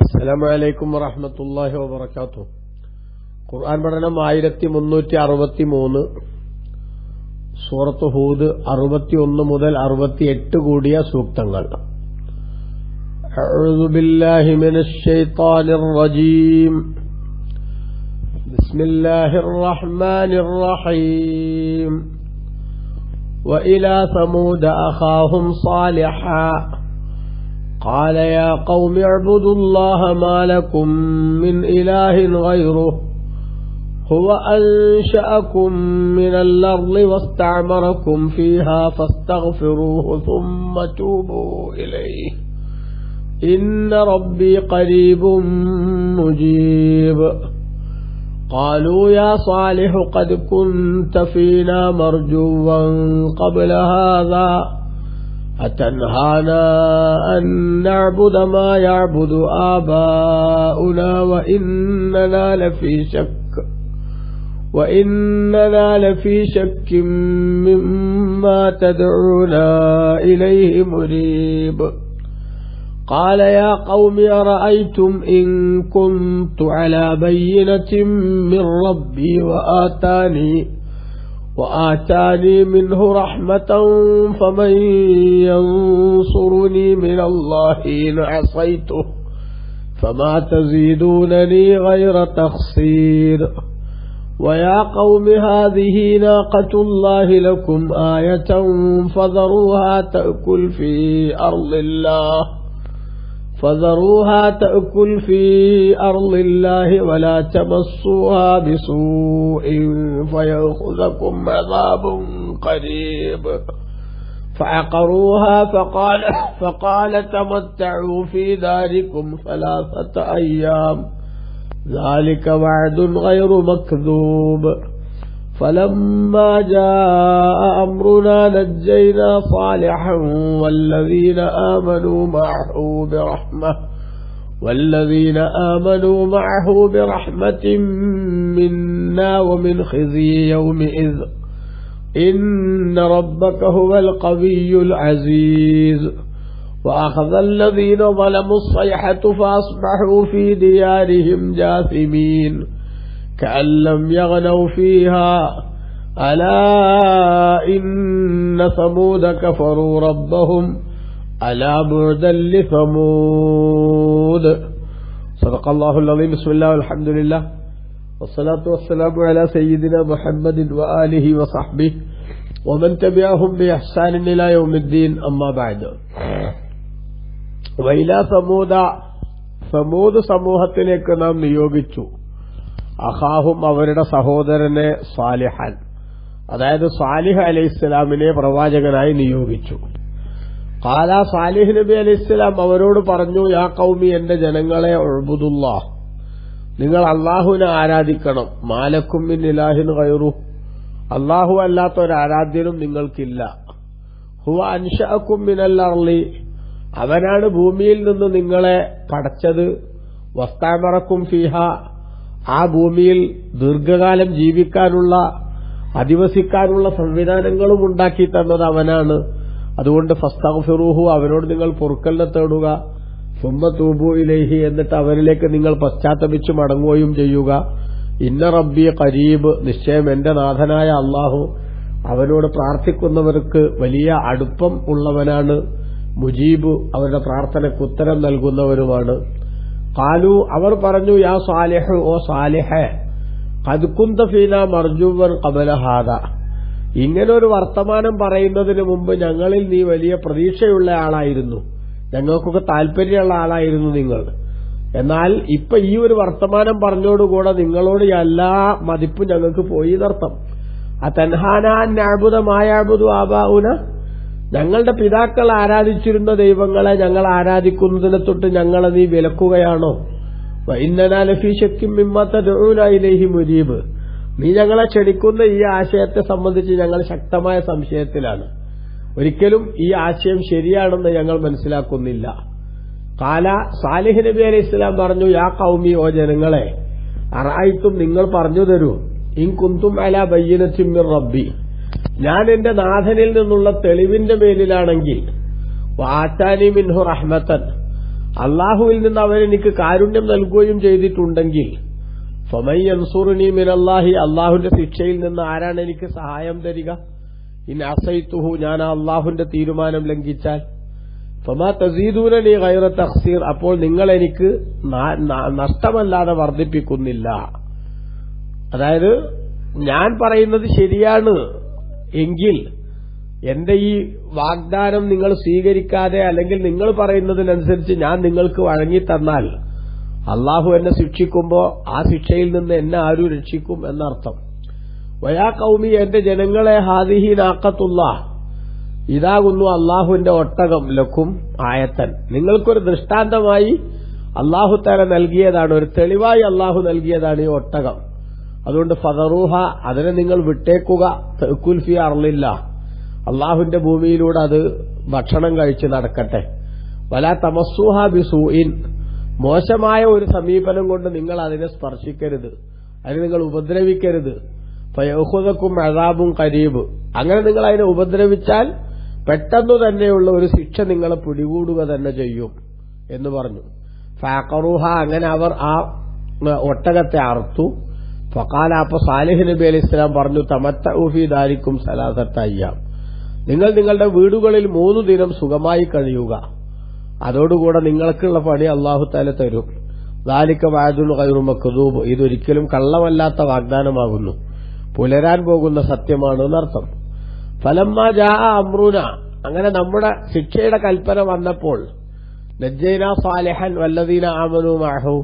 അസ്സലാമു അലൈക്കും വറഹ്മത്തുള്ളാഹി വബറകാതുഹു. ഖുർആൻ പഠനം 1363, സൂറത്ത് ഹൂദ് 61 മുതൽ 68 കൂടിയ സൂക്തങ്ങൾ. അഊദു ബില്ലാഹി മിനശ് ശൈത്വാനിർ റജീം. ബിസ്മില്ലാഹിർ റഹ്മാനിർ റഹീം. وإلى ثمود أخاهم صالحا قال يا قوم اعبدوا الله ما لكم من إله غيره هو أنشأكم من الأرض واستعمركم فيها فاستغفروه ثم توبوا إليه إن ربي قريب مجيب. قالوا يا صالح قد كنت فينا مرجوا قبل هذا أتنهانا أن نعبد ما يعبد آباؤنا وإننا لفي شك مما تدعونا إليه مريب. قال يا قوم أرأيتم إن كنت على بينة من ربي وآتاني منه رحمة فمن ينصرني من الله إن عصيته فما تزيدونني غير تخسير. ويا قوم هذه ناقة الله لكم آية فذروها تأكل في أرض الله ولا تمسوها بسوء فيأخذكم عذاب قريب. فعقروها فقال تمتعوا في داركم 3 أيام ذلك وعد غير مكذوب. فلما جاء أمرنا نجينا صالحا والذين آمنوا معه برحمة منا ومن خزي يومئذ إن ربك هو القوي العزيز. وأخذ الذين ظلموا الصيحة فأصبحوا في ديارهم جاثمين كأن لم يغنوا فيها ألا إن ثمود كفروا ربهم ألا بعدا لثمود. صدق الله العظيم. بسم الله والحمد لله والصلاة والسلام على سيدنا محمد وآله وصحبه ومن تبعهم بإحسان إلى يوم الدين. أما بعد. وإلى ثمود സമൂഹത്തിലേക്ക് നാം നിയോഗിച്ചു അഖാഹും അവരുടെ സഹോദരനെ സാലിഹൻ, അതായത് സാലിഹ് അലൈഹിസ്സലാമിനെ പ്രവാചകനായി നിയോഗിച്ചു. ഖാല സാലിഹ് നബി അലൈഹിസ്സലാം അവരോട് പറഞ്ഞു, യാ ഖൗമി, എന്റെ ജനങ്ങളെ, ഉഅ്ബുദുല്ലാഹ്, നിങ്ങൾ അല്ലാഹുവിനെ ആരാധിക്കണം. മാലക്കും മിൻ ഇലാഹിൻ ഗൈറു, അല്ലാഹു അല്ലാത്ത ഒരു ആരാധ്യനും നിങ്ങൾക്കില്ല. ഹുവ അൻശഅക്കും മിനൽ അർളി, അവനാണ് ഭൂമിയിൽ നിന്ന് നിങ്ങളെ പടച്ചത്. വസ്തഅമറക്കും ഫീഹാ, ആ ഭൂമിയിൽ ദീർഘകാലം ജീവിക്കാനുള്ള, അധിവസിക്കാനുള്ള സംവിധാനങ്ങളും ഉണ്ടാക്കി തന്നത് അവനാണ്. അതുകൊണ്ട് ഫസ്തഗ്ഫിറൂഹു, അവനോട് നിങ്ങൾ പൊറുക്കലിനെ തേടുക. സുമ്മ തൂബു ഇലൈഹി, എന്നിട്ട് അവരിലേക്ക് നിങ്ങൾ പശ്ചാത്തപിച്ചു മടങ്ങുകയും ചെയ്യുക. ഇന്ന റബ്ബി ഖരീബ്, നിശ്ചയം എന്റെ നാഥനായ അല്ലാഹു അവനോട് പ്രാർത്ഥിക്കുന്നവർക്ക് വലിയ അടുപ്പം ഉള്ളവനാണ്. മുജീബ്, അവരുടെ പ്രാർത്ഥനയ്ക്ക് ഉത്തരം നൽകുന്നവരുമാണ്. ഖാലു, അവർ പറഞ്ഞു, യാ സാലിഹ്, ഓ സാലിഹേ, ഖദ് കുന്ത ഫീനാ മർജുവൻ ഖബല ഹാദാ, ഇങ്ങനൊരു വർത്തമാനം പറയുന്നതിന് മുമ്പ് ഞങ്ങളിൽ നീ വലിയ പ്രതീക്ഷയുള്ള ആളായിരുന്നു, ഞങ്ങൾക്കൊക്കെ താല്പര്യമുള്ള ആളായിരുന്നു നിങ്ങൾ. എന്നാൽ ഇപ്പൊ ഈ ഒരു വർത്തമാനം പറഞ്ഞോടുകൂടെ നിങ്ങളോട് എല്ലാ മതിപ്പും ഞങ്ങൾക്ക് പോയി എന്നർത്ഥം. അതൻഹാനാ അൻ നഅ്ബുദ മാ യഅ്ബുദു ആബാഉന, ഞങ്ങളുടെ പിതാക്കൾ ആരാധിച്ചിരുന്ന ദൈവങ്ങളെ ഞങ്ങൾ ആരാധിക്കുന്നതിനെ തൊട്ട് ഞങ്ങളെ നീ വിലക്കുകയാണോ? വഇന്നനാ ലഫീ ശക്കിൻ മിമ്മാ തദ്ഊന ഇലൈഹി മുരീബ്, നീ ഞങ്ങളെ ക്ഷണിക്കുന്ന ഈ ആശയത്തെ സംബന്ധിച്ച് ഞങ്ങൾ ശക്തമായ സംശയത്തിലാണ്. ഒരിക്കലും ഈ ആശയം ശരിയാണെന്ന് ഞങ്ങൾ മനസ്സിലാക്കുന്നില്ല. ഖാല, സാലിഹ് നബി അലൈഹിസ്സലാം പറഞ്ഞു, യാ ഖൗമി, ഓ ജനങ്ങളെ, അറഅയ്തും, നിങ്ങൾ പറഞ്ഞു തരൂ, ഇൻ കുന്തും അലാ ബയ്യിനത്തിൻ മിർ റബ്ബി, ഞാൻ എന്റെ നാഥനിൽ നിന്നുള്ള തെളിവിന്റെ മേലിലാണെങ്കിൽ, വആതാനി മിൻഹു റഹ്മതൻ, അള്ളാഹുവിൽ നിന്ന് അവരെനിക്ക് കാരുണ്യം നൽകുകയും ചെയ്തിട്ടുണ്ടെങ്കിൽ ഫമൻ യൻസുറുനി മിനല്ലാഹി, അള്ളാഹുവിന്റെ ശിക്ഷയിൽ നിന്ന് ആരാണ് എനിക്ക് സഹായം തരിക? ഇൻ അസൈതുഹു, ഞാൻ അള്ളാഹുവിന്റെ തീരുമാനം ലംഘിച്ചാൽ. ഫമാ തസീദൂനനി ഗൈറ തഖ്സീർ, അപ്പോൾ നിങ്ങൾ എനിക്ക് നഷ്ടമല്ലാതെ വർദ്ധിപ്പിക്കുന്നില്ല. അതായത് ഞാൻ പറയുന്നത് ശരിയാണ് എങ്കിൽ എന്റെ ഈ വാഗ്ദാനം നിങ്ങൾ സ്വീകരിക്കാതെ അല്ലെങ്കിൽ നിങ്ങൾ പറയുന്നതിനനുസരിച്ച് ഞാൻ നിങ്ങൾക്ക് വഴങ്ങിത്തന്നാൽ അള്ളാഹു എന്നെ ശിക്ഷിക്കുമ്പോൾ ആ ശിക്ഷയിൽ നിന്ന് എന്നെ ആരു രക്ഷിക്കും എന്നർത്ഥം. വയാ കൗമി, എന്റെ ജനങ്ങളെ, ഹാദിഹി നാഖത്തുല്ലാഹ്, ഇതാകുന്നു അള്ളാഹുവിന്റെ ഒട്ടകം, ലക്കും ആയത്തൻ, നിങ്ങൾക്കൊരു ദൃഷ്ടാന്തമായി അള്ളാഹു തആല നൽകിയതാണ്, ഒരു തെളിവായി അള്ളാഹു നൽകിയതാണ് ഈ ഒട്ടകം. അതുകൊണ്ട് ഫദറൂഹ, അതിനെ നിങ്ങൾ വിട്ടേക്കുക, തഅകുൽ ഫീ അർളില്ലാഹ്, അള്ളാഹുവിന്റെ ഭൂമിയിലൂടെ അത് ഭക്ഷണം കഴിച്ച് നടക്കട്ടെ. വലാ തമസ്സൂഹ ബിസൂഇൻ, മോശമായ ഒരു സമീപനം കൊണ്ട് നിങ്ങൾ അതിനെ സ്പർശിക്കരുത്, അതിനെ നിങ്ങൾ ഉപദ്രവിക്കരുത്. ഫയഖുദുക്കും അദാബുൻ ഖരീബ്, അങ്ങനെ നിങ്ങൾ അതിനെ ഉപദ്രവിച്ചാൽ പെട്ടെന്നു തന്നെയുള്ള ഒരു ശിക്ഷ നിങ്ങളെ പിടികൂടുക തന്നെ ചെയ്യും എന്ന് പറഞ്ഞു. ഫഅഖറൂഹ, അങ്ങനെ അവർ ആ ഒട്ടകത്തെ അറുത്തു. ഫഖാല, അപ്പൊ സാലിഹ് നബി അലൈഹിസ്സലാം പറഞ്ഞു, തമത്തഉ ഫീ ദാരിക്കും സലാസത്ത അയ്യാം, നിങ്ങൾ നിങ്ങളുടെ വീടുകളിൽ 3 ദിനം സുഖമായി കഴിയുക, അതോടുകൂടെ നിങ്ങൾക്കുള്ള പണി അല്ലാഹു തആല തരും. ദാലിക വഅദുൻ ഗൈറു മക്ദൂബ്, ഇതൊരിക്കലും കള്ളമല്ലാത്ത വാഗ്ദാനമാകുന്നു, പുലരാൻ പോകുന്ന സത്യമാണ് എന്നർത്ഥം. ഫലമ്മാ ജാഅ അംറുന, അങ്ങനെ നമ്മുടെ ശിക്ഷയുടെ കൽപ്പന വന്നപ്പോൾ, നജ്ജൈനാ സാലിഹൻ വല്ലദീന ആമനൂ മഅഹു,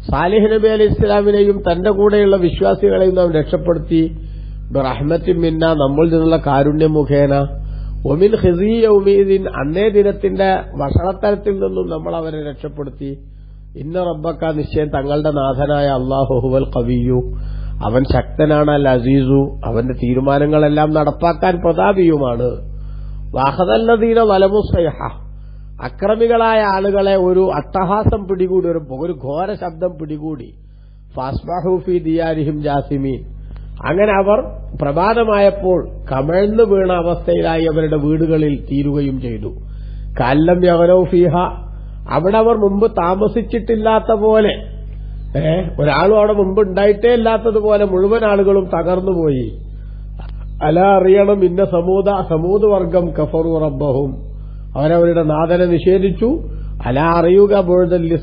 സാലിഹ് നബി അലൈഹി ഇസ്ലാമിനെയും തന്റെ കൂടെയുള്ള വിശ്വാസികളെയും നാം രക്ഷപ്പെടുത്തി. ബിറഹ്മത്തിൻ മിന്ന, നമ്മൾ നിന്നുള്ള കാരുണ്യം മുഖേന. ഒമിൻ ഖിസി യൗമീദിൻ, അന്നേ ദിനത്തിന്റെ വഷളത്തരത്തിൽ നിന്നും നമ്മൾ അവരെ രക്ഷപ്പെടുത്തി. ഇന്ന റബ്ബക, നിശ്ചയം തങ്ങളുടെ നാഥനായ അല്ലാഹു ഹുവൽ ഖവിയ്യു, അവൻ ശക്തനാണ്, അൽ അസീസു, അവന്റെ തീരുമാനങ്ങളെല്ലാം നടപ്പാക്കാൻ പ്രതാപിയുമാണ്. വഅഖദല്ലദീന വലമു സൈഹ, അക്രമികളായ ആളുകളെ ഒരു അട്ടഹാസം പിടികൂടി, ഒരു ഘോര ശബ്ദം പിടികൂടി. ഫാസ്ബഹു ഫീ ദിയാരിഹിം ജാസിമീൻ, അങ്ങനെ അവർ പ്രഭാതമായപ്പോൾ കമഴ്ന്നു വീണ അവസ്ഥയിലായി അവരുടെ വീടുകളിൽ തീരുകയും ചെയ്തു. കല്ലം യഗ്നൗ ഫീഹ, അവിടെ അവർ മുമ്പ് താമസിച്ചിട്ടില്ലാത്ത പോലെ, ഒരാളും അവിടെ മുമ്പ് ഉണ്ടായിട്ടേ ഇല്ലാത്തതുപോലെ മുഴുവൻ ആളുകളും തകർന്നുപോയി. അല അറിയണം, ഇന്ന സമൂദ് വർഗം കഫറു റബ്ബഹും, അവരവരുടെ നാഥനെ നിഷേധിച്ചു. അല അറിയുക, ബുഅദല്ലി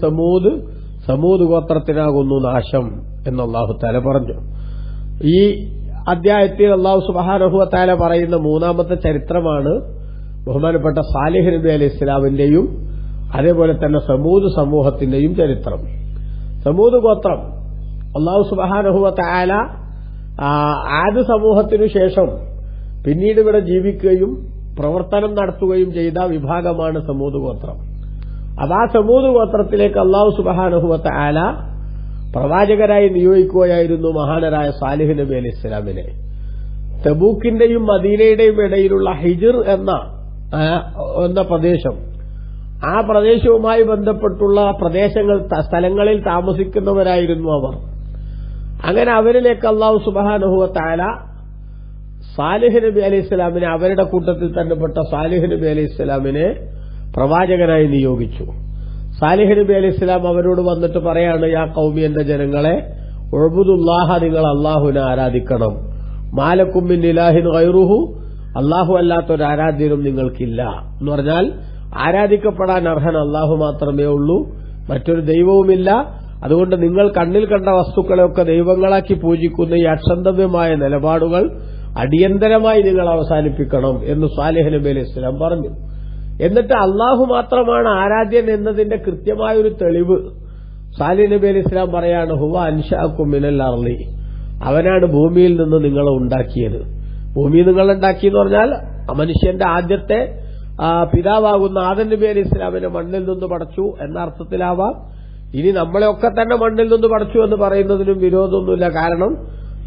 സമൂദ് ഗോത്രത്തിനാകുന്നു നാശം എന്ന് അല്ലാഹു തആല പറഞ്ഞു. ഈ അധ്യായത്തിൽ അല്ലാഹു സുബ്ഹാനഹു വ തആല പറയുന്ന 3ാമത്തെ ചരിത്രമാണ് ബഹുമാനപ്പെട്ട സാലിഹ് നബി അലൈഹി ഇസ്ലാമിന്റെയും അതേപോലെ തന്നെ സമൂദ് സമൂഹത്തിന്റെയും ചരിത്രം. സമൂദ് ഗോത്രം അല്ലാഹു സുബ്ഹാനഹു വ തആല ആദ് സമൂഹത്തിനു ശേഷം പിന്നീട് ഇവിടെ ജീവിക്കുകയും പ്രവർത്തനം നടത്തുകയും ചെയ്ത വിഭാഗമാണ് സമൂദ് ഗോത്രം. അത് ആ സമൂദ് ഗോത്രത്തിലേക്ക് അല്ലാഹു സുബ്ഹാനഹു വ തആല പ്രവാചകരായി നിയോഗിക്കുകയായിരുന്നു മഹാനരായ സാലിഹ് നബി അലൈഹി ഇസ്ലാമിനെ. തബൂക്കിന്റെയും മദീനയുടെയും ഇടയിലുള്ള ഹിജ്ർ എന്ന പ്രദേശം, ആ പ്രദേശവുമായി ബന്ധപ്പെട്ടുള്ള സ്ഥലങ്ങളിൽ താമസിക്കുന്നവരായിരുന്നു അവർ. അങ്ങനെ അവരിലേക്ക് അല്ലാഹു സുബ്ഹാനഹു വ തആല സാലിഹ് നബി അലൈഹി ഇസ്ലാമിനെ, അവരുടെ കൂട്ടത്തിൽ തന്നെ പെട്ട സാലിഹ് നബി അലൈഹി ഇസ്ലാമിനെ പ്രവാചകനായി നിയോഗിച്ചു. സാലിഹ് നബി അലൈഹി ഇസ്ലാം അവരോട് വന്നിട്ട് പറയാണ്, യാ ഖൗമി, എന്റെ ജനങ്ങളെ, ഉഅ്ബുദുല്ലാഹ, നിങ്ങൾ അല്ലാഹുവിനെ ആരാധിക്കണം. മാലക്കും മിൻ ഇലാഹിൻ ഗൈറുഹു, അല്ലാഹു അല്ലാത്തൊരു ആരാധ്യനും നിങ്ങൾക്കില്ല എന്ന് പറഞ്ഞാൽ ആരാധിക്കപ്പെടാൻ അർഹൻ അല്ലാഹു മാത്രമേ ഉള്ളൂ, മറ്റൊരു ദൈവവുമില്ല. അതുകൊണ്ട് നിങ്ങൾ കണ്ണിൽ കണ്ട വസ്തുക്കളെയൊക്കെ ദൈവങ്ങളാക്കി പൂജിക്കുന്ന ഈ അക്ഷന്തവ്യമായ നിലപാടുകൾ അടിയന്തരമായി നിങ്ങൾ അവസാനിപ്പിക്കണം എന്ന് സാലിഹ് നബി അലൈഹി ഇസ്ലാം പറഞ്ഞു. എന്നിട്ട് അള്ളാഹു മാത്രമാണ് ആരാധ്യൻ എന്നതിന്റെ കൃത്യമായൊരു തെളിവ് സാലിഹ് നബി അലൈഹി ഇസ്ലാം പറയാണ്, ഹുവ അൻശഅകും മിനൽ അർളി, അവനാണ് ഭൂമിയിൽ നിന്ന് നിങ്ങളെ ഉണ്ടാക്കിയത്. ഭൂമി നിങ്ങളുണ്ടാക്കി എന്ന് പറഞ്ഞാൽ മനുഷ്യന്റെ ആദ്യത്തെ പിതാവാകുന്ന ആദം നബി അലൈഹി ഇസ്ലാമിനെ മണ്ണിൽ നിന്ന് പടച്ചു എന്ന അർത്ഥത്തിലാവാം. ഇനി നമ്മളെയൊക്കെ തന്നെ മണ്ണിൽ നിന്ന് പടച്ചു എന്ന് പറയുന്നതിനും വിരോധമൊന്നുമില്ല. കാരണം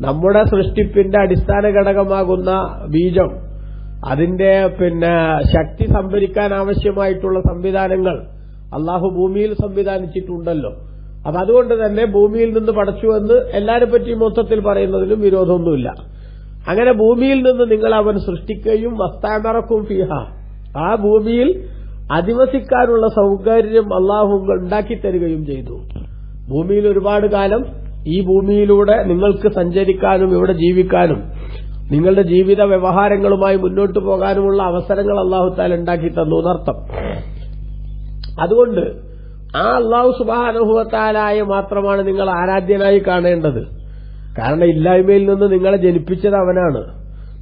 നമ്മുടെ സൃഷ്ടിപ്പിന്റെ അടിസ്ഥാന ഘടകമാകുന്ന ബീജം, അതിന്റെ ശക്തി സംഭരിക്കാൻ ആവശ്യമായിട്ടുള്ള സംവിധാനങ്ങൾ അള്ളാഹു ഭൂമിയിൽ സംവിധാനിച്ചിട്ടുണ്ടല്ലോ. അപ്പൊ അതുകൊണ്ട് തന്നെ ഭൂമിയിൽ നിന്ന് പടച്ചു എന്ന് എല്ലാരെ പറ്റിയും മൊത്തത്തിൽ പറയുന്നതിലും വിരോധമൊന്നുമില്ല. അങ്ങനെ ഭൂമിയിൽ നിന്ന് നിങ്ങൾ അവൻ സൃഷ്ടിക്കുകയും വസ്താമറക്കും ഫീഹ, ആ ഭൂമിയിൽ അധിവസിക്കാനുള്ള സൗകര്യം അള്ളാഹു ഉണ്ടാക്കി തരികയും ചെയ്തു. ഭൂമിയിൽ ഒരുപാട് കാലം ഈ ഭൂമിയിലൂടെ നിങ്ങൾക്ക് സഞ്ചരിക്കാനും ഇവിടെ ജീവിക്കാനും നിങ്ങളുടെ ജീവിത വ്യവഹാരങ്ങളുമായി മുന്നോട്ടു പോകാനുമുള്ള അവസരങ്ങൾ അള്ളാഹു തആല ഉണ്ടാക്കി തന്നു എന്നർത്ഥം. അതുകൊണ്ട് ആ അള്ളാഹു സുബ്ഹാനഹു വ തആലയെ മാത്രമാണ് നിങ്ങൾ ആരാധ്യനായി കാണേണ്ടത്. കാരണം ഇല്ലായ്മയിൽ നിന്ന് നിങ്ങളെ ജനിപ്പിച്ചത് അവനാണ്.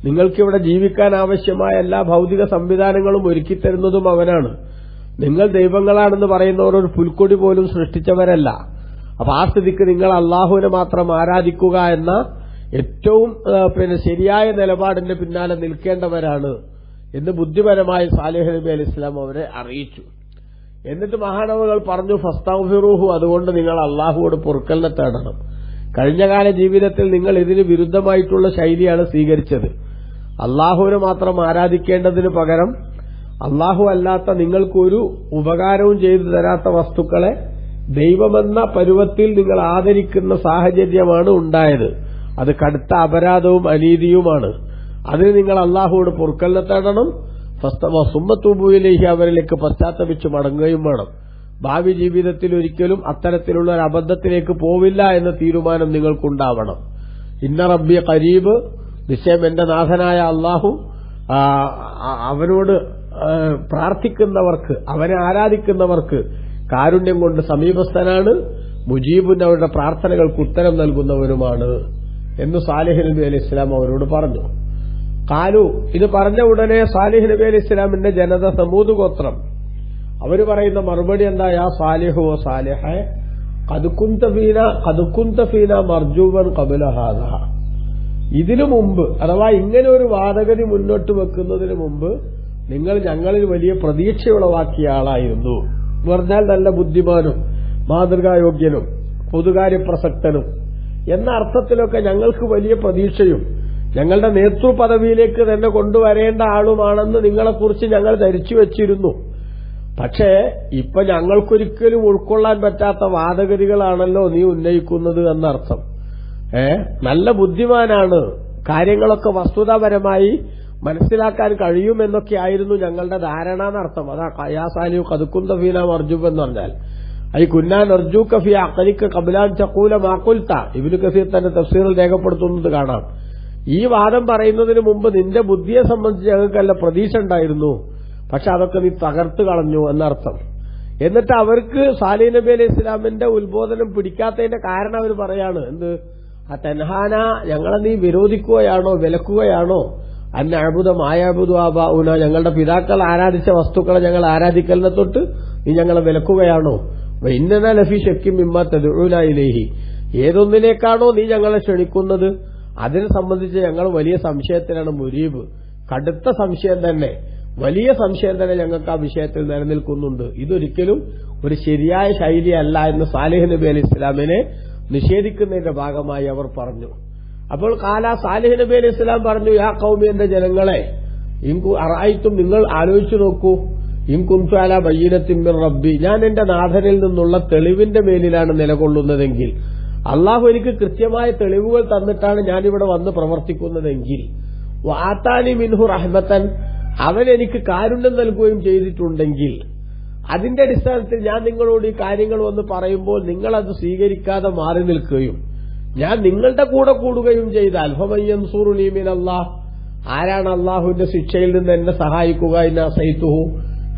നിങ്ങൾക്കിവിടെ ജീവിക്കാൻ ആവശ്യമായ എല്ലാ ഭൗതിക സംവിധാനങ്ങളും ഒരുക്കിത്തരുന്നതും അവനാണ്. നിങ്ങൾ ദൈവങ്ങളാണെന്ന് പറയുന്നവർ ഒരു പുൽക്കൊടി പോലും സൃഷ്ടിച്ചവരല്ല. അപ്പൊ ആ സ്ഥിതിക്ക് നിങ്ങൾ അള്ളാഹുവിനെ മാത്രം ആരാധിക്കുക എന്ന ഏറ്റവും ശരിയായ നിലപാടിന്റെ പിന്നാലെ നിൽക്കേണ്ടവരാണ് എന്ന് ബുദ്ധിപരമായി സാലിഹ് നബി അലൈഹി ഇസ്ലാം അവരെ അറിയിച്ചു. എന്നിട്ട് മഹാനവകൾ പറഞ്ഞു, ഫസ്തഗ്ഫിറൂഹു, അതുകൊണ്ട് നിങ്ങൾ അള്ളാഹുവോട് പൊറുക്കലിനെ തേടണം. കഴിഞ്ഞകാല ജീവിതത്തിൽ നിങ്ങൾ ഇതിന് വിരുദ്ധമായിട്ടുള്ള ശൈലിയാണ് സ്വീകരിച്ചത്. അള്ളാഹുവിനെ മാത്രം ആരാധിക്കേണ്ടതിന് പകരം അള്ളാഹു അല്ലാത്ത നിങ്ങൾക്കൊരു ഉപകാരവും ചെയ്തു തരാത്ത വസ്തുക്കളെ ദൈവമെന്ന പരുവത്തിൽ നിങ്ങൾ ആദരിക്കുന്ന സാഹചര്യമാണ് ഉണ്ടായത്. അത് കടുത്ത അപരാധവും അനീതിയുമാണ്. അതിന് നിങ്ങൾ അള്ളാഹുവോട് പൊറുക്കലിനെ തേടണം. സുമ്മത്തൂബുവിലേക്ക് അവരിലേക്ക് പശ്ചാത്തപിച്ച് മടങ്ങുകയും വേണം. ഭാവി ജീവിതത്തിൽ ഒരിക്കലും അത്തരത്തിലുള്ള ഒരു അബദ്ധത്തിലേക്ക് പോവില്ല എന്ന തീരുമാനം നിങ്ങൾക്കുണ്ടാവണം. ഇന്ന റബ്ബി ഖരീബ്, നിശ്ചയം എന്റെ നാഥനായ അള്ളാഹു അവനോട് പ്രാർത്ഥിക്കുന്നവർക്ക്, അവനെ ആരാധിക്കുന്നവർക്ക് കാരുണ്യം കൊണ്ട് സമീപസ്ഥനാണ്. മുജീബുൻ, അവരുടെ പ്രാർത്ഥനകൾക്ക് ഉത്തരം നൽകുന്നവരുമാണ് എന്ന് സാലിഹ് നബി അലൈഹി ഇസ്ലാം അവരോട് പറഞ്ഞു. കാലു, ഇത് പറഞ്ഞ ഉടനെ സാലിഹ് നബി അലൈഹി ഇസ്ലാമിന്റെ ജനത സമൂദ് ഗോത്രം അവര് പറയുന്ന മറുപടി എന്താ? യാ സാലിഹു വ സാലിഹേ ഖദ് കുന്ത ഫീന മർജൂവൻ ഖബല ഹാദാ. ഇതിനു മുമ്പ്, അഥവാ ഇങ്ങനെ ഒരു വാദഗതി മുന്നോട്ട് വെക്കുന്നതിന് മുമ്പ് നിങ്ങൾ ഞങ്ങളിൽ വലിയ പ്രതീക്ഷയുളവാക്കിയ ആളായിരുന്നു എന്ന് പറഞ്ഞാൽ നല്ല ബുദ്ധിമാനും മാതൃകായോഗ്യനും പൊതുകാര്യപ്രസക്തനും എന്ന അർത്ഥത്തിലൊക്കെ ഞങ്ങൾക്ക് വലിയ പ്രതീക്ഷയും ഞങ്ങളുടെ നേതൃപദവിയിലേക്ക് തന്നെ കൊണ്ടുവരേണ്ട ആളുമാണെന്ന് നിങ്ങളെക്കുറിച്ച് ഞങ്ങൾ ധരിച്ചു വച്ചിരുന്നു. പക്ഷേ ഇപ്പൊ ഞങ്ങൾക്കൊരിക്കലും ഉൾക്കൊള്ളാൻ പറ്റാത്ത വാദഗതികളാണല്ലോ നീ ഉന്നയിക്കുന്നത് എന്നർത്ഥം. നല്ല ബുദ്ധിമാനാണ്, കാര്യങ്ങളൊക്കെ വസ്തുതാപരമായി മനസ്സിലാക്കാൻ കഴിയുമെന്നൊക്കെ ആയിരുന്നു ഞങ്ങളുടെ ധാരണ എന്നർത്ഥം. അതാ യാ സാലിഹു ഖദ് കുന്ത ഫീനാ മർജൂബ് എന്ന് പറഞ്ഞാൽ ഐ കുന്നാ നർജൂക ഫീ അഖലിക ഖബ്ലാൻ തഖൂല മാ ഖുൽത. ഇബ്നു കസീർ തന്റെ തഫ്സീറിൽ രേഖപ്പെടുത്തുന്നത് കാണാം. ഈ വാദം പറയുന്നതിന് മുമ്പ് നിന്റെ ബുദ്ധിയെ സംബന്ധിച്ച് ഞങ്ങൾക്കല്ല പ്രതീക്ഷ ഉണ്ടായിരുന്നു, പക്ഷെ അതൊക്കെ നീ തകർത്ത് കളഞ്ഞു എന്നർത്ഥം. എന്നിട്ട് അവർക്ക് സാലിഹ് നബി അലൈഹി ഇസ്ലാമിന്റെ ഉത്ബോധനം പിടിക്കാത്തതിന്റെ കാരണം അവർ പറയാണ്, എന്ത് ആ തൻഹാന, ഞങ്ങളെ നീ വിരോധിക്കുകയാണോ, വിലക്കുകയാണോ, അന്നഅബുദ മായഅബുദു ആബാഉന, ഞങ്ങളുടെ പിതാക്കൾ ആരാധിച്ച വസ്തുക്കളെ ഞങ്ങൾ ആരാധിക്കലിനെ തൊട്ട് നീ ഞങ്ങളെ വിലക്കുകയാണോ? ഇന്നനാ ലഫീ ശക്കിൻ മിമ്മാ തദ്ഉന ഇലൈഹി, ഏതൊന്നിലേക്കാണോ നീ ഞങ്ങളെ ക്ഷണിക്കുന്നത് അതിനെ സംബന്ധിച്ച് ഞങ്ങൾ വലിയ സംശയത്തിലാണ്. മുരീബ്, കടുത്ത സംശയം തന്നെ, വലിയ സംശയം തന്നെ ഞങ്ങൾക്ക് ആ വിഷയത്തിൽ നിലനിൽക്കുന്നുണ്ട്. ഇതൊരിക്കലും ഒരു ശരിയായ ശൈലിയല്ല എന്ന് സാലിഹ് നബി അലൈഹി ഇസ്ലാമിനെ നിഷേധിക്കുന്നതിന്റെ ഭാഗമായി അവർ പറഞ്ഞു. അപ്പോൾ സാലിഹ് നബി അലൈഹി ഇസ്ലാം പറഞ്ഞു, യാ ഖൗമി, എന്റെ ജനങ്ങളെ, അറായിത്തും, നിങ്ങൾ ആലോചിച്ചു നോക്കൂ, ഇൻ കുൻതു അലാ ബയ്യിനത്തിൻ മിർ റബ്ബി, ഞാൻ എന്റെ നാഥനിൽ നിന്നുള്ള തെളിവിന്റെ മേലിലാണ് നിലകൊള്ളുന്നതെങ്കിൽ, അള്ളാഹു എനിക്ക് കൃത്യമായ തെളിവുകൾ തന്നിട്ടാണ് ഞാനിവിടെ വന്ന് പ്രവർത്തിക്കുന്നതെങ്കിൽ, വആതാനി മിൻഹു റഹ്മതൻ, അവൻ എനിക്ക് കാരുണ്യം നൽകുകയും ചെയ്തിട്ടുണ്ടെങ്കിൽ, അതിന്റെ അടിസ്ഥാനത്തിൽ ഞാൻ നിങ്ങളോട് ഈ കാര്യങ്ങൾ വന്ന് പറയുമ്പോൾ നിങ്ങളത് സ്വീകരിക്കാതെ മാറി നിൽക്കുകയും ഞാൻ നിങ്ങളുടെ കൂടെ കൂടുകയും ചെയ്താൽ, ഫമയ്യൻസുറുനി മിനല്ലാഹ്, ആരാണ് അള്ളാഹുവിന്റെ ശിക്ഷയിൽ നിന്ന് എന്നെ സഹായിക്കുക? ഇന്ന അസൈതുഹു,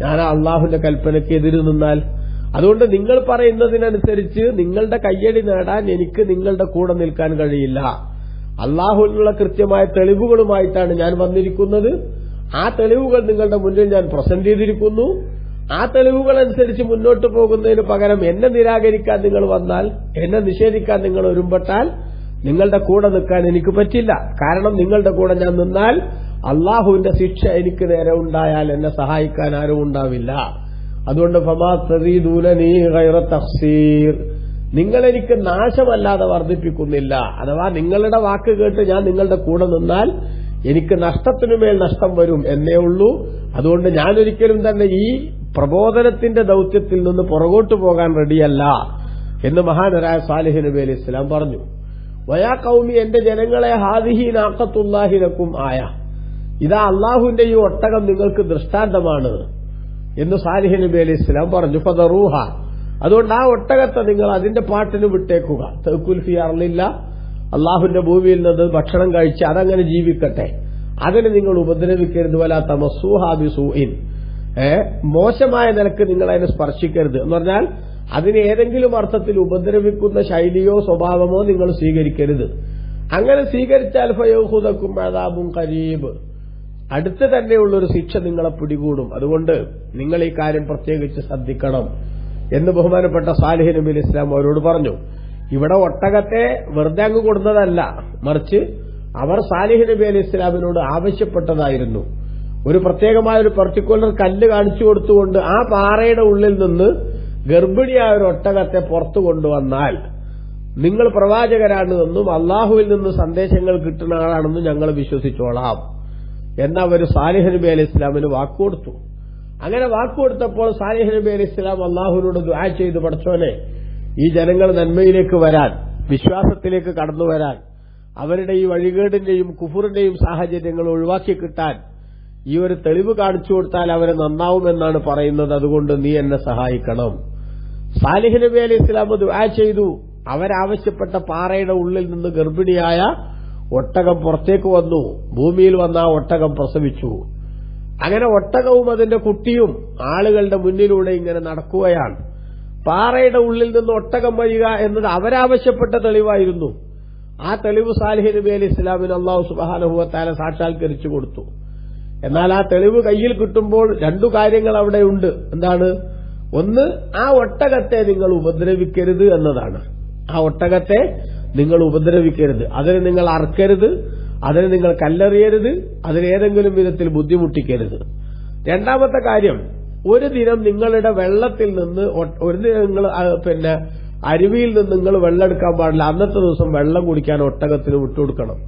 ഞാൻ അള്ളാഹുവിന്റെ കൽപ്പനയ്ക്ക് എതിര് നിന്നാൽ. അതുകൊണ്ട് നിങ്ങൾ പറയുന്നതിനനുസരിച്ച് നിങ്ങളുടെ കയ്യടി നേടാൻ എനിക്ക് നിങ്ങളുടെ കൂടെ നിൽക്കാൻ കഴിയില്ല. അള്ളാഹുവിനുള്ള കൃത്യമായ തെളിവുകളുമായിട്ടാണ് ഞാൻ വന്നിരിക്കുന്നത്. ആ തെളിവുകൾ നിങ്ങളുടെ മുന്നിൽ ഞാൻ പ്രസന്റ് ചെയ്തിരിക്കുന്നു. ആ തെളിവുകൾ അനുസരിച്ച് മുന്നോട്ട് പോകുന്നതിന് പകരം എന്നെ നിരാകരിക്കാൻ നിങ്ങൾ വന്നാൽ, എന്നെ നിഷേധിക്കാൻ നിങ്ങൾ ഒരുമ്പെട്ടാൽ നിങ്ങളുടെ കൂടെ നിൽക്കാൻ എനിക്ക് പറ്റില്ല. കാരണം നിങ്ങളുടെ കൂടെ ഞാൻ നിന്നാൽ അള്ളാഹുവിന്റെ ശിക്ഷ എനിക്ക് നേരെ ഉണ്ടായാൽ എന്നെ സഹായിക്കാൻ ആരും ഉണ്ടാവില്ല. അതുകൊണ്ട് ഫമാ തസീദൂനനീ ഗൈറ തഖ്സീർ, നിങ്ങളെനിക്ക് നാശമല്ലാതെ വർദ്ധിപ്പിക്കുന്നില്ല. അഥവാ നിങ്ങളുടെ വാക്ക് കേട്ട് ഞാൻ നിങ്ങളുടെ കൂടെ നിന്നാൽ എനിക്ക് നഷ്ടത്തിനുമേൽ നഷ്ടം വരും എന്നേ ഉള്ളൂ. അതുകൊണ്ട് ഞാനൊരിക്കലും തന്നെ ഈ പ്രബോധനത്തിന്റെ ദൌത്യത്തിൽ നിന്ന് പുറകോട്ട് പോകാൻ റെഡിയല്ല എന്ന് മഹാനരായ സാലിഹ് നബി അലൈഹി ഇസ്ലാം പറഞ്ഞു. വയാ ഖൗമി, എന്റെ ജനങ്ങളെ, ഹാദിഹി നാഖത്തുല്ലാഹി ലക്കും ആയ, ഇതാ അള്ളാഹുവിന്റെ ഈ ഒട്ടകം നിങ്ങൾക്ക് ദൃഷ്ടാന്തമാണ്. എന്ന് സാലിഹ് നബി അലൈഹി ഇസ്ലാം പറഞ്ഞു. ഫദറൂഹ, അതുകൊണ്ട് ആ ഒട്ടകത്തെ നിങ്ങൾ അതിന്റെ പാട്ടിന് വിട്ടേക്കുക. തഅകുൽ ഫീ അർളില്ല, അള്ളാഹുവിന്റെ ഭൂമിയിൽ നിന്ന് ഭക്ഷണം കഴിച്ച് അതങ്ങനെ ജീവിക്കട്ടെ, അതിന് നിങ്ങൾ ഉപദ്രവിക്കരുത്. വലാ തമസ്സൂഹാ ബിസൂഇൻ, മോശമായ നിലക്ക് നിങ്ങൾ അതിനെ സ്പർശിക്കരുത് എന്ന് പറഞ്ഞാൽ അതിന് ഏതെങ്കിലും അർത്ഥത്തിൽ ഉപദ്രവിക്കുന്ന ശൈലിയോ സ്വഭാവമോ നിങ്ങൾ സ്വീകരിക്കരുത്. അങ്ങനെ സ്വീകരിച്ചാൽ ഫയഖുദകും അദാബുൻ ഖരീബ്, അടുത്ത് തന്നെയുള്ളൊരു ശിക്ഷ നിങ്ങളെ പിടികൂടും. അതുകൊണ്ട് നിങ്ങൾ ഈ കാര്യം പ്രത്യേകിച്ച് ശ്രദ്ധിക്കണം എന്ന് ബഹുമാനപ്പെട്ട സാലിഹ് നബി അലൈഹി ഇസ്ലാം അവരോട് പറഞ്ഞു. ഇവിടെ ഒട്ടകത്തെ വെറുതെ അങ്ങ് കൊടുത്തതല്ല, മറിച്ച് അവർ സാലിഹ് നബി അലൈഹി ഇസ്ലാമിനോട് ആവശ്യപ്പെട്ടതായിരുന്നു. ഒരു പ്രത്യേകമായ ഒരു പർട്ടിക്കുലർ കല്ല് കാണിച്ചു കൊടുത്തുകൊണ്ട് ആ പാറയുടെ ഉള്ളിൽ നിന്ന് ഗർഭിണിയായ ഒരു ഒട്ടകത്തെ പുറത്തു കൊണ്ടുവന്നാൽ നിങ്ങൾ പ്രവാചകരാണ് എന്നും അള്ളാഹുവിൽ നിന്ന് സന്ദേശങ്ങൾ കിട്ടുന്ന ആളാണെന്നും ഞങ്ങൾ വിശ്വസിച്ചോളാം എന്നവർ സാലിഹ് നബി അലൈഹി ഇസ്ലാമിന് വാക്കുകൊടുത്തു. അങ്ങനെ വാക്കുകൊടുത്തപ്പോൾ സാലിഹ് നബി അലൈഹി ഇസ്ലാം അള്ളാഹുവിനോട് ദുആ ചെയ്തു, പടച്ചോനെ, ഈ ജനങ്ങൾ നന്മയിലേക്ക് വരാൻ, വിശ്വാസത്തിലേക്ക് കടന്നു വരാൻ, അവരുടെ ഈ വഴികേടിന്റെയും കുഫറിന്റെയും സാഹചര്യങ്ങൾ ഒഴിവാക്കി കിട്ടാൻ ഈ ഒരു തെളിവ് കാണിച്ചു കൊടുത്താൽ അവരെ നന്നാവുമെന്നാണ് പറയുന്നത്. അതുകൊണ്ട് നീ എന്നെ സഹായിക്കണം. സാലിഹ് നബി അലൈഹി ഇസ്ലാം ദുആ ചെയ്തു. അവരാവശ്യപ്പെട്ട പാറയുടെ ഉള്ളിൽ നിന്ന് ഗർഭിണിയായ ഒട്ടകം പുറത്തേക്ക് വന്നു. ഭൂമിയിൽ വന്ന ആ ഒട്ടകം പ്രസവിച്ചു. അങ്ങനെ ഒട്ടകവും അതിന്റെ കുട്ടിയും ആളുകളുടെ മുന്നിലൂടെ ഇങ്ങനെ നടക്കുകയാണ്. പാറയുടെ ഉള്ളിൽ നിന്ന് ഒട്ടകം വരിക എന്നത് അവരാവശ്യപ്പെട്ട തെളിവായിരുന്നു. ആ തെളിവ് സാലിഹ് നബി അലൈഹി ഇസ്ലാമിന് അല്ലാഹു സുബ്ഹാനഹു വ തആല സാക്ഷാത്കരിച്ചു കൊടുത്തു. എന്നാൽ ആ തെളിവ് കയ്യിൽ കിട്ടുമ്പോൾ രണ്ടു കാര്യങ്ങൾ അവിടെയുണ്ട്. എന്താണ്? ഒന്ന്, ആ ഒട്ടകത്തെ നിങ്ങൾ ഉപദ്രവിക്കരുത് എന്നതാണ്. ആ ഒട്ടകത്തെ നിങ്ങൾ ഉപദ്രവിക്കരുത്, അതിന് നിങ്ങൾ അറക്കരുത്, അതിന് നിങ്ങൾ കല്ലെറിയരുത്, അതിനേതെങ്കിലും വിധത്തിൽ ബുദ്ധിമുട്ടിക്കരുത്. രണ്ടാമത്തെ കാര്യം, ഒരു ദിനം നിങ്ങളുടെ വെള്ളത്തിൽ നിന്ന് ഒരു ദിനം നിങ്ങൾ അരുവിയിൽ നിന്ന് നിങ്ങൾ വെള്ളം എടുക്കാൻ പാടില്ല. അന്നത്തെ ദിവസം വെള്ളം കുടിക്കാൻ ഒട്ടകത്തിന് വിട്ടുകൊടുക്കണം.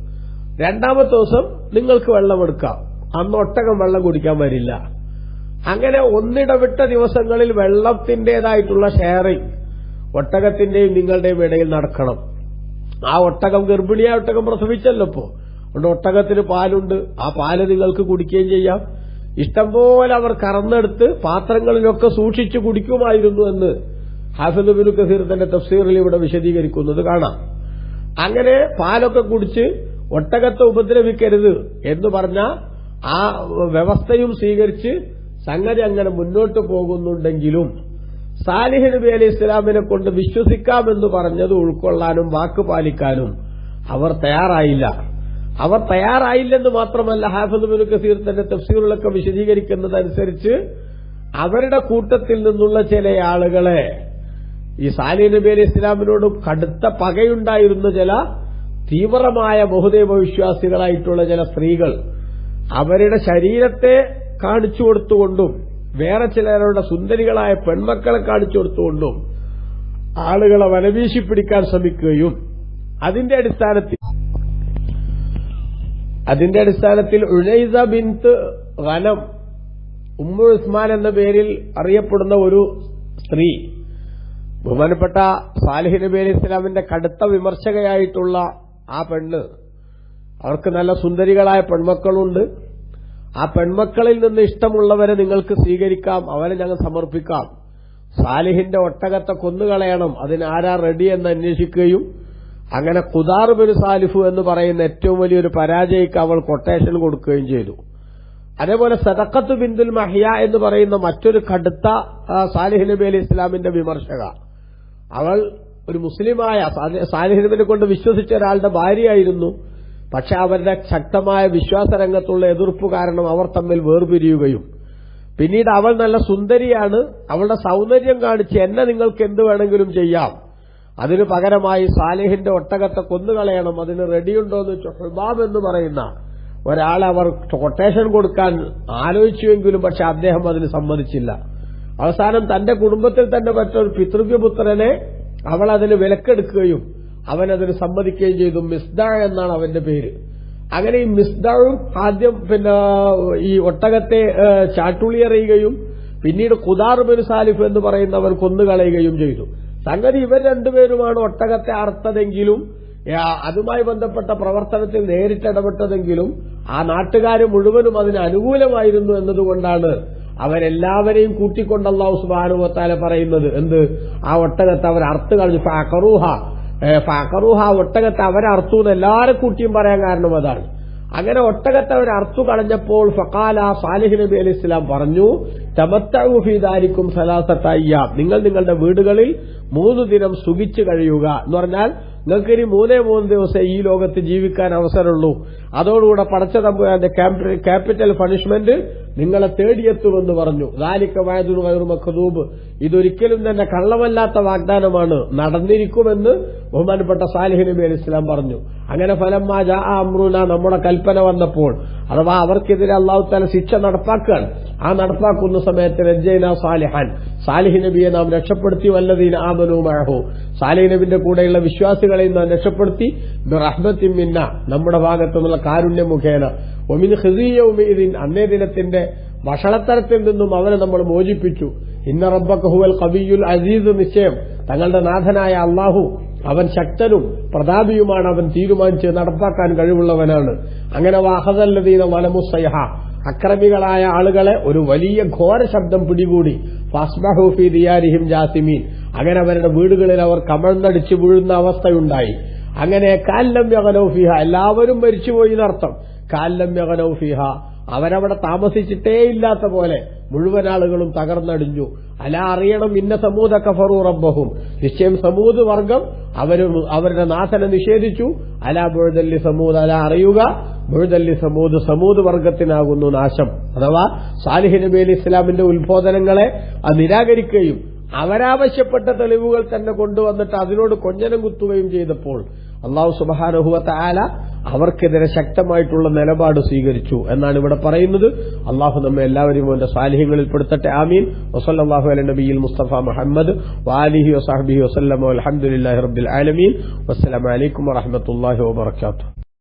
രണ്ടാമത്തെ ദിവസം നിങ്ങൾക്ക് വെള്ളം എടുക്കാം, അന്ന് ഒട്ടകം വെള്ളം കുടിക്കാൻ വരില്ല. അങ്ങനെ ഒന്നിടവിട്ട ദിവസങ്ങളിൽ വെള്ളത്തിന്റേതായിട്ടുള്ള ഷെയറിംഗ് ഒട്ടകത്തിന്റെയും നിങ്ങളുടെയും ഇടയിൽ നടക്കണം. ആ ഒട്ടകം ഗർഭിണിയായ ഒട്ടകം പ്രസവിച്ചല്ലോ ഇപ്പോ, അതുകൊണ്ട് ഒട്ടകത്തിന് പാലുണ്ട്. ആ പാല് നിങ്ങൾക്ക് കുടിക്കുകയും ചെയ്യാം. ഇഷ്ടംപോലെ അവർ കറന്നെടുത്ത് പാത്രങ്ങളിലൊക്കെ സൂക്ഷിച്ചു കുടിക്കുമായിരുന്നു എന്ന് ഹാഫിദ് ഇബ്നു കസീർ തന്റെ തഫ്സീറിൽ ഇവിടെ വിശദീകരിക്കുന്നത് കാണാം. അങ്ങനെ പാലൊക്കെ കുടിച്ച് ഒട്ടകത്തെ ഉപദ്രവിക്കരുത് എന്ന് പറഞ്ഞ ആ വ്യവസ്ഥയും സ്വീകരിച്ച് സംഗതി അങ്ങനെ മുന്നോട്ട് പോകുന്നുണ്ടെങ്കിലും സാലിഹ് നബി അലൈഹി ഇസ്ലാമിനെ കൊണ്ട് വിശ്വസിക്കാമെന്ന് പറഞ്ഞത് ഉൾക്കൊള്ളാനും വാക്ക് പാലിക്കാനും അവർ തയ്യാറായില്ല. അവർ തയ്യാറായില്ലെന്ന് മാത്രമല്ല, ഹാഫിദ് ഇബ്നു കസീർ തന്റെ തഫ്സീറിലൊക്കെ വിശദീകരിക്കുന്നതനുസരിച്ച് അവരുടെ കൂട്ടത്തിൽ നിന്നുള്ള ചില ആളുകളെ, ഈ സാലിഹ് നബി അലൈഹി ഇസ്ലാമിനോട് കടുത്ത പകയുണ്ടായിരുന്ന ചില തീവ്രമായ ബഹുദൈവ വിശ്വാസികളായിട്ടുള്ള ചില സ്ത്രീകൾ അവരുടെ ശരീരത്തെ കാണിച്ചു കൊടുത്തുകൊണ്ടും വേറെ ചിലരുടെ സുന്ദരികളായ പെൺമക്കളെ കാണിച്ചു കൊടുത്തുകൊണ്ടും ആളുകളെ വലവീശി പിടിക്കാൻ ശ്രമിക്കുകയും അതിന്റെ അടിസ്ഥാനത്തിൽ ഉനൈസ ബിൻത് ഗനം, ഉമ്മു ഉസ്മാൻ എന്ന പേരിൽ അറിയപ്പെടുന്ന ഒരു സ്ത്രീ, ബഹുമാനപ്പെട്ട സാലിഹ് നബി അലൈഹി ഇസ്ലാമിന്റെ കടുത്ത വിമർശകയായിട്ടുള്ള ആ പെണ്ണ്, അവർക്ക് നല്ല സുന്ദരികളായ പെൺമക്കളുണ്ട്. ആ പെൺമക്കളിൽ നിന്ന് ഇഷ്ടമുള്ളവരെ നിങ്ങൾക്ക് സ്വീകരിക്കാം, അവരെ ഞങ്ങൾ സമർപ്പിക്കാം. സാലിഹിന്റെ ഒട്ടകത്തെ കൊന്നുകളയണം, അതിനാരാ റെഡി എന്ന് അന്വേഷിക്കുകയും അങ്ങനെ ഖുദാർ ബിൻ സാലിഫ് എന്ന് പറയുന്ന ഏറ്റവും വലിയൊരു പരാജയക്ക് അവൾ കൊട്ടേഷൻ കൊടുക്കുകയും ചെയ്തു. അതേപോലെ സദഖത്ത് ബിന്തുൽ മഹിയ എന്ന് പറയുന്ന മറ്റൊരു കടുത്ത സാലിഹ് നബി അലൈഹി ഇസ്ലാമിന്റെ വിമർശക, അവൾ ഒരു മുസ്ലിമായ സാലിഹ് നബിനെ കൊണ്ട് വിശ്വസിച്ച ഒരാളുടെ ഭാര്യയായിരുന്നു. പക്ഷെ അവരുടെ ശക്തമായ വിശ്വാസരംഗത്തുള്ള എതിർപ്പ് കാരണം അവർ തമ്മിൽ വേർപിരിയുകയും പിന്നീട് അവൾ നല്ല സുന്ദരിയാണ്, അവളുടെ സൗന്ദര്യം കാണിച്ച് എന്നെ നിങ്ങൾക്ക് എന്ത് വേണമെങ്കിലും ചെയ്യാം, അതിനു പകരമായി സാലിഹിന്റെ ഒട്ടകത്തെ കൊന്നുകളയണം, അതിന് റെഡിയുണ്ടോ എന്ന് ഹുബാബ് എന്ന് പറയുന്ന ഒരാളെ അവർ കൊട്ടേഷൻ കൊടുക്കാൻ ആലോചിച്ചുവെങ്കിലും പക്ഷെ അദ്ദേഹം അതിന് സമ്മതിച്ചില്ല. അവസാനം തന്റെ കുടുംബത്തിൽ തന്നെ മറ്റൊരു പിതൃവ്യപുത്രനെ അവൾ അതിന് വിലക്കെടുക്കുകയും അവനതിന് സമ്മതിക്കുകയും ചെയ്തു. മിസ്ദാ എന്നാണ് അവന്റെ പേര്. അങ്ങനെ ഈ മിസ്ദാവും ആദ്യം ഈ ഒട്ടകത്തെ ചാട്ടുളിയെറിയുകയും പിന്നീട് ഖുദാർ ബിൻ സാലിഫ് എന്ന് പറയുന്നവർ കൊന്നുകളയുകയും ചെയ്തു. സംഗതി ഇവർ രണ്ടുപേരുമാണ് ഒട്ടകത്തെ അറുത്തതെങ്കിലും അതുമായി ബന്ധപ്പെട്ട പ്രവർത്തനത്തിൽ നേരിട്ടിടപെട്ടതെങ്കിലും ആ നാട്ടുകാർ മുഴുവനും അതിന് അനുകൂലമായിരുന്നു എന്നതുകൊണ്ടാണ് അവരെല്ലാവരെയും കൂട്ടിക്കൊണ്ട് അല്ലാഹു സുബ്ഹാനഹു വ തആല പറയുന്നത് എന്ത്? ആ ഒട്ടകത്തെ അവർ അറുത്ത് കളഞ്ഞു. ഫഅഖറൂഹ ഒട്ടകത്തെ അവരർത്തു എന്ന് എല്ലാവരും കൂട്ടിയും പറയാൻ കാരണം അതാണ്. അങ്ങനെ ഒട്ടകത്തെ അവർ അർത്തു കളഞ്ഞപ്പോൾ ഫഖാല സാലിഹ് നബി അലൈഹി സ്വലാം പറഞ്ഞു, തമത്തഉ ഫീ ദാരിക്കും സലാസത അയ്യാം, നിങ്ങൾ നിങ്ങളുടെ വീടുകളിൽ 3 ദിനം സുഖിച്ചു കഴിയുക എന്ന് പറഞ്ഞാൽ നിങ്ങൾക്ക് ഇനി 3 ദിവസം ഈ ലോകത്ത് ജീവിക്കാൻ അവസരമുള്ളൂ. അതോടുകൂടെ പടച്ച തമ്പുരാന്റെ ക്യാപിറ്റൽ പണിഷ്മെന്റ് നിങ്ങളെ തേടിയെത്തുമെന്ന് പറഞ്ഞു. ദാലിക വഅദുൻ ഗൈറു മക്ദൂബ്, ഇതൊരിക്കലും തന്നെ കള്ളമല്ലാത്ത വാഗ്ദാനമാണ്, നടന്നിരിക്കുമെന്ന് ബഹുമാനപ്പെട്ട സാലിഹ് നബി അലൈഹി സ്വലാം പറഞ്ഞു. അങ്ങനെ ഫലമ്മാ ജാഅ അംറുന, നമ്മുടെ കൽപ്പന വന്നപ്പോൾ, അഥവാ അവർക്കെതിരെ അല്ലാഹു തആല ശിക്ഷ നടപ്പാക്കുകയാണ്. ആ നടപ്പാക്കുന്ന സമയത്ത് നജ്ജൈനാ സാലിഹാൻ, സാലിഹ് നബിയെ നാം രക്ഷപ്പെടുത്തി, വല്ലദീന ആമനൂ മഅഹു, സാലിഹ് നബിന്റെ കൂടെയുള്ള വിശ്വാസികളെയും നാം രക്ഷപ്പെടുത്തി, ബിറഹ്മത്തിൻ മിന്ന, നമ്മുടെ ഭാഗത്തു നിന്നുള്ള കാരുണ്യം മുഖേന, വമിൻ ഖിസി യൗമിഇദിൻ, അന്നേ ദിനത്തിന്റെ വഷളത്തരത്തിൽ നിന്നും അവരെ നമ്മൾ മോചിപ്പിച്ചു. ഇന്ന റബ്ബക ഹുവൽ ഖവിയ്യുൽ അസീസ്, നിശ്ചയം തങ്ങളുടെ നാഥനായ അല്ലാഹു അവൻ ശക്തനും പ്രതാപിയുമാണ്, അവൻ തീരുമാനിച്ച് നടപ്പാക്കാൻ കഴിവുള്ളവനാണ്. അങ്ങനെ വഅഖദല്ലദീന വലമുസ്സൈഹ, അക്രമികളായ ആളുകളെ ഒരു വലിയ ഘോര ശബ്ദം പിടികൂടി. ഫസ്ബഹു ഫീ ദിയാരിഹിം ജാസിമീൻ, അങ്ങനെ അവരുടെ വീടുകളിൽ അവർ കമഴ്ന്നടിച്ച് വീഴുന്ന അവസ്ഥയുണ്ടായി. അങ്ങനെ കാല്ലം യഗനൗ ഫീഹ, എല്ലാവരും മരിച്ചുപോയി എന്നർത്ഥം. കാല്ലം യഗനൗ ഫീഹ, അവരവിടെ താമസിച്ചിട്ടേ ഇല്ലാത്ത പോലെ മുഴുവൻ ആളുകളും തകർന്നടിഞ്ഞു. അല അറിയണം, ഇന്ന സമൂദ കഫറു റബ്ബഹും, നിശ്ചയം സമൂദ് വർഗം അവരുടെ നാഥനെ നിഷേധിച്ചു. അല ബുഅദല്ലി സമൂദ്, അല അറിയുക, ബുഅദല്ലി സമൂദ്, സമൂദ് വർഗത്തിനാകുന്നു നാശം. അഥവാ സാലിഹ് നബി അലൈഹി ഇസ്ലാമിന്റെ ഉത്ബോധനങ്ങളെ നിരാകരിക്കുകയും അവരാവശ്യപ്പെട്ട തെളിവുകൾ തന്നെ കൊണ്ടുവന്നിട്ട് അതിനോട് കൊഞ്ഞനം കുത്തുകയും ചെയ്തപ്പോൾ അല്ലാഹു സുബ്ഹാനഹു വ തആല അവർക്കെതിരെ ശക്തമായിട്ടുള്ള നിലപാട് സ്വീകരിച്ചു എന്നാണ് ഇവിടെ പറയുന്നത്. അല്ലാഹു നമ്മെ എല്ലാവരെയും അവന്റെ സാലിഹ്യങ്ങളിൽ പെടുത്തട്ടെ. ആമീൻ. വസല്ലല്ലാഹു അലാ നബിയിൽ മുസ്തഫ മുഹമ്മദ് വആലിഹി വസഹ്ബിഹി വസല്ലമ വൽഹംദുലില്ലാഹി റബ്ബിൽ ആലമീൻ. വസ്സലാമു അലൈക്കും വറഹ്മത്തുള്ളാഹി വബറകാതുഹു.